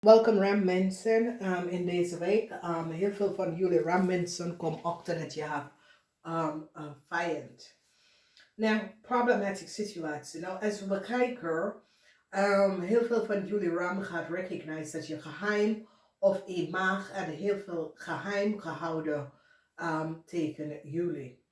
Welkom Ram mensen in deze week. Heel veel van jullie Ram mensen komen achter dat je hebt een vijand. Nou, problematic situatie. Nou, als we kijken, heel veel van jullie Ram gaat recognize dat je geheim of je mag en heel veel geheim gehouden tegen jullie.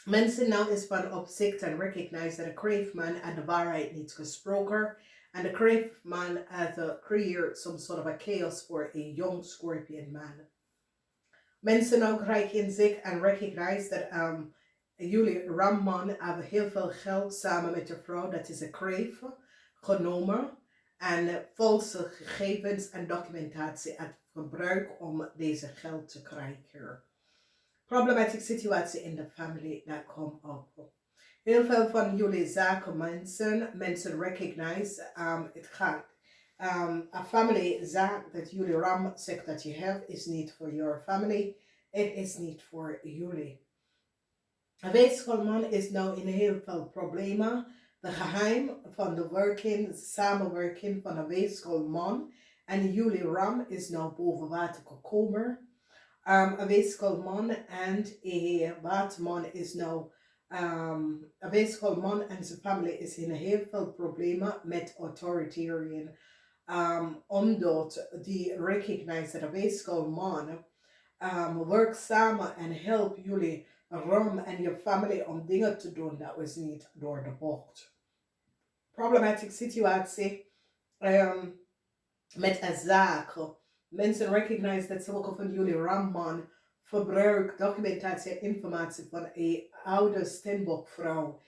Mensen nou is van opzicht en recognize dat de crave man en de waarheid niet gesproken. And the crave man has create some sort of a chaos for a young scorpion man. Mensen nou krijgen in zich en recognize dat jullie ramman hebben heel veel geld samen met de vrouw, dat is een crave, genomen. En valse gegevens en documentatie het gebruikt om deze geld te krijgen. Problematic situatie in de familie dat komt op. Heel veel van jullie zaken mensen recognize, het gaat. A family zaak dat jullie ram zegt dat je hebt, is niet voor your family. Het is niet voor jullie. Een wetenschapman is nou in heel veel problemen. De geheim van de samenwerking van een wetenschapman en jullie ram is nou boven water gekomen. Een wetenschapman en een waterman is nou een wetenschapman en zijn familie is in heel veel problemen met authoritarian. Omdat die recognize dat een wetenschapman werkt samen en helpt jullie ram en je familie om dingen te doen dat was niet door de bocht. Problematic situatie met een zaak. Mensen recognize dat sommige van jullie ramman verbruik documentatie en informatie van een oude Stenbok-vrouw.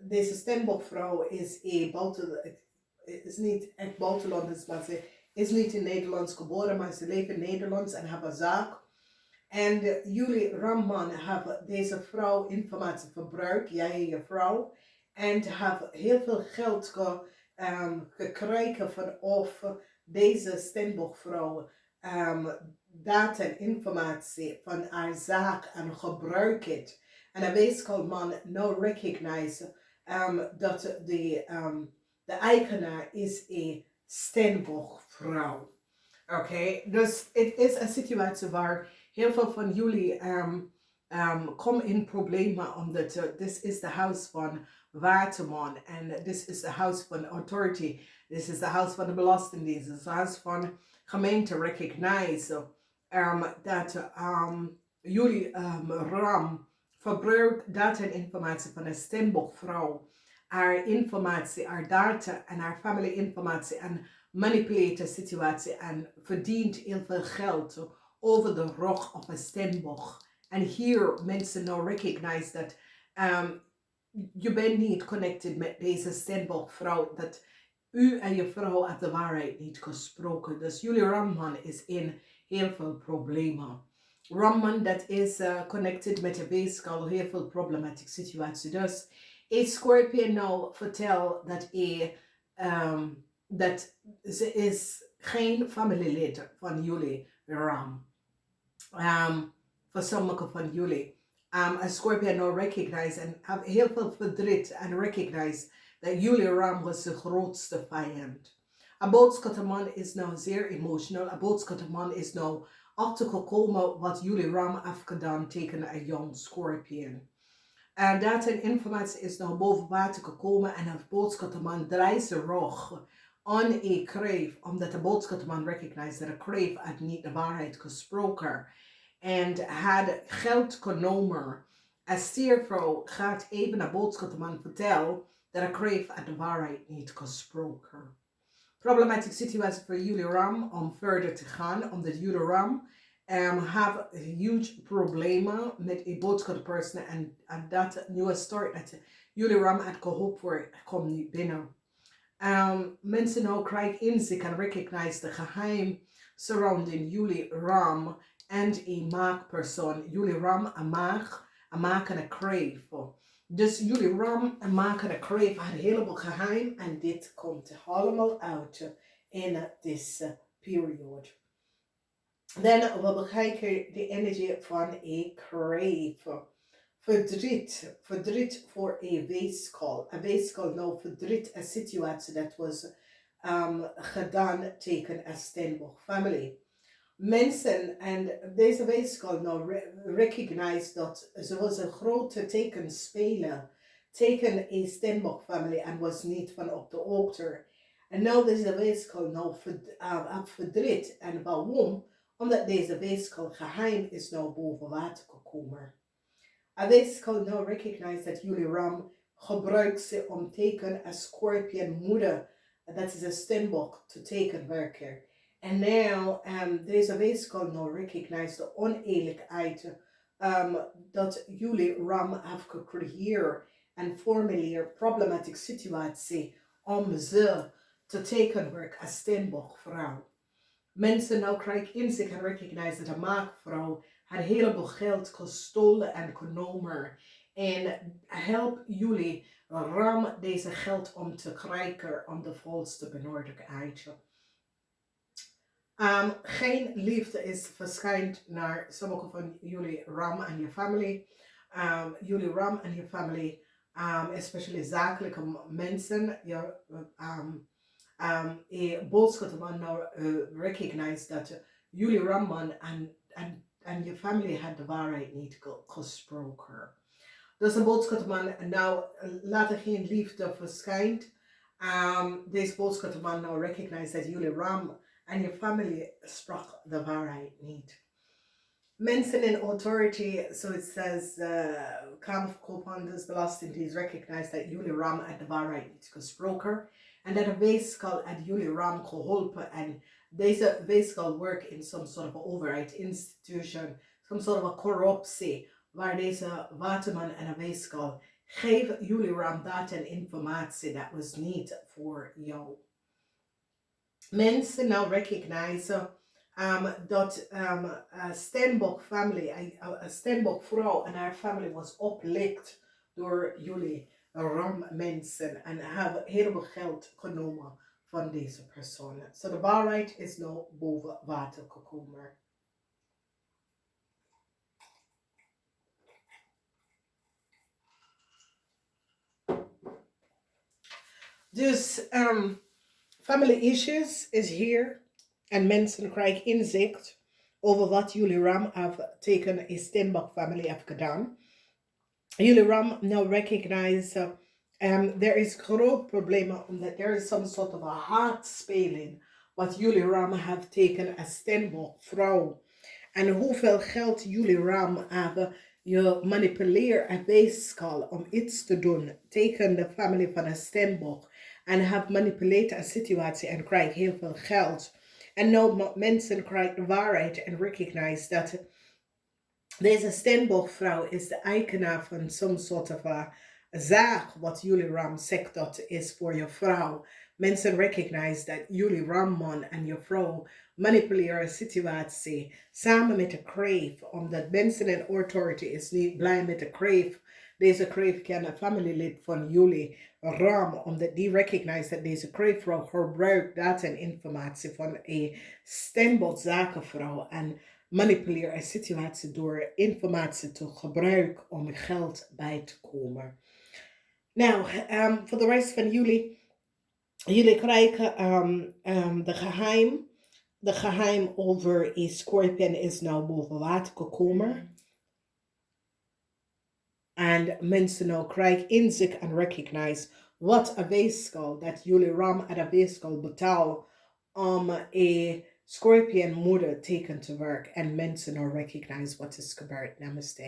Deze Stenbok-vrouw is is niet echt buitenlanders, maar ze is niet in Nederland geboren, maar ze leeft in Nederland en heeft een zaak. En jullie ramman hebben deze vrouw informatie verbruikt, jij en je vrouw, en hebben heel veel geld gekregen vanaf deze Stenbok-vrouw data en informatie van haar zaak en gebruik het. En een wetenschapman nou recognize dat de eigenaar is een Stenbok-vrouw. Oké, dus het is een situatie waar heel veel van jullie komen in problemen omdat dit is de huis van waterman en dit is de huis van authority. Dit is de huis van de belastingdienst. Dit is de huis van gemeente recognize dat jullie ram verbruikt data en informatie van een Stenbok-vrouw. Haar informatie, haar data en haar family informatie en manipuleert de situatie en verdient heel veel geld over de rug op een Stenbok. En hier mensen nou recognize dat je bent niet connected met deze Stenbok-vrouw, dat u en je vrouw had de waarheid niet gesproken. Dus jullie ramman is in heel veel problemen. Ramman dat is connected met de weegschaal, heel veel problematische situatie. Dus een Scorpion nou vertel dat ze is geen familielid van jullie ram. Voor sommige van jullie. Een Scorpion nou recognize en have heel veel verdriet en recognize dat jullie ram was de grootste vijand. Een boodschapperman is nou zeer emotional. Een boodschapperman is nou achtergekomen wat jullie ram heeft gedaan tegen een jong Scorpion. En dat en informatie is nou boven water gekomen en een boodschapperman draait zijn rug aan een crave, omdat de boodschapperman recognize dat de crave had niet de waarheid gesproken en had geld genomen. Een stiervrouw gaat even naar boodschapperman vertellen dat de crave had de waarheid niet gesproken. Problematische situatie voor jullie ram om verder te gaan, omdat jullie ram have huge problemen met een boodschapperson en dat nieuwe start dat jullie ram had gehoopt voor komt niet binnen. Mensen nou krijgen inzicht en recognize de geheim surrounding jullie ram en een maakpersoon. Jullie ram een maak en een crave. Dus jullie ram en maken een crave had een heleboel geheim en dit komt allemaal uit in deze periode. Dan we bekijken de energie van een crave. Verdriet voor een weeskaal. Een weeskaal nou verdriet een situatie dat was gedaan tegen een Steenbok family. Mensen, en deze wetenschap nou recognize dat ze was een grote tekenspeler tegen een Steenbok family en was niet van op de hoogte. En nou deze wetenschap nou verdriet. En waarom? Omdat deze wetenschap geheim is nou boven water gekomen. En wetenschap nou recognize dat jullie ram gebruikt ze om teken een scorpion moeder, dat is een Steenbok, te tekenwerken. En now, deze wetenschap nou recognize de oneerlijkheid dat jullie ram heeft gecreëerd en formuleer problematische situatie om ze te tekenwerken als Steenbok vrouw. Mensen nou krijgen inzicht en recognize dat de maakvrouw haar heleboel geld gestolen en genomen. En help jullie ram deze geld om te krijgen om de volste benodigdheid. Geen liefde is verschijnt naar sommige van jullie ram en je familie. Jullie ram en je familie, especially zakelijke mensen. Boodschap man nou recognize dat jullie ramman en je familie had de waarheid niet gesproken. Dus een boodschap man nou laat er geen liefde verschijnt. Deze boodschap man nou recognize dat jullie ram en je familie sprak de waarheid niet. Mensen in authority, so it says, Kampfkoophandels Belastingdienst recognize dat jullie ram en de waarheid niet gesproken. En dat de weeskal at jullie ram geholpen. En deze weeskal work in some sort of overheid institution, some sort of a corruptie, waar deze waterman en een weeskal geven jullie ram data en informatie dat was niet voor jou. Mensen nou recognize dat een Steenbok family, een Steenbok vrouw en haar familie was oplicht door jullie ram mensen en hebben heel veel geld genomen van deze personen. So de waarheid is nou boven water gekomen. Dus family issues is hier. En mensen krijgen inzicht over wat jullie ram heeft tegen een Steenbok family heeft gedaan. Jullie ram now recognize there is groot problemen omdat there is some sort of a haatspeling wat jullie ram heeft tegen een Steenbok vrouw. En hoeveel geld jullie ram hebben je manipuleert een weeskal om iets te doen tegen de familie van een Steenbok. En have manipuleerd een situatie en krijgt heel veel geld. En nou mensen krijgen de waarheid en recognize dat deze Steenbok vrouw is de eigenaar van some sort of a zaak wat jullie ram zegt dat is voor je vrouw. Mensen recognize dat jullie ramman en je vrouw manipuleren een situatie samen met de crave, omdat mensen in authority is niet blij met de crave. Deze crave kan een familielid van jullie ram, omdat die recognize dat deze crave vrouw gebruikt data en informatie van een Steenbok zakenvrouw en manipuleer een situatie door informatie te gebruiken om geld bij te komen. Nou, voor de rest van jullie krijgen de geheim over een scorpion is nou boven water gekomen. En mensen nou krijgen inzicht en recognize wat een weeskal dat jullie ram en een weeskal betaal om een Scorpion moeder teken te werk en mensen nou recognize wat is gebeurd. Namaste.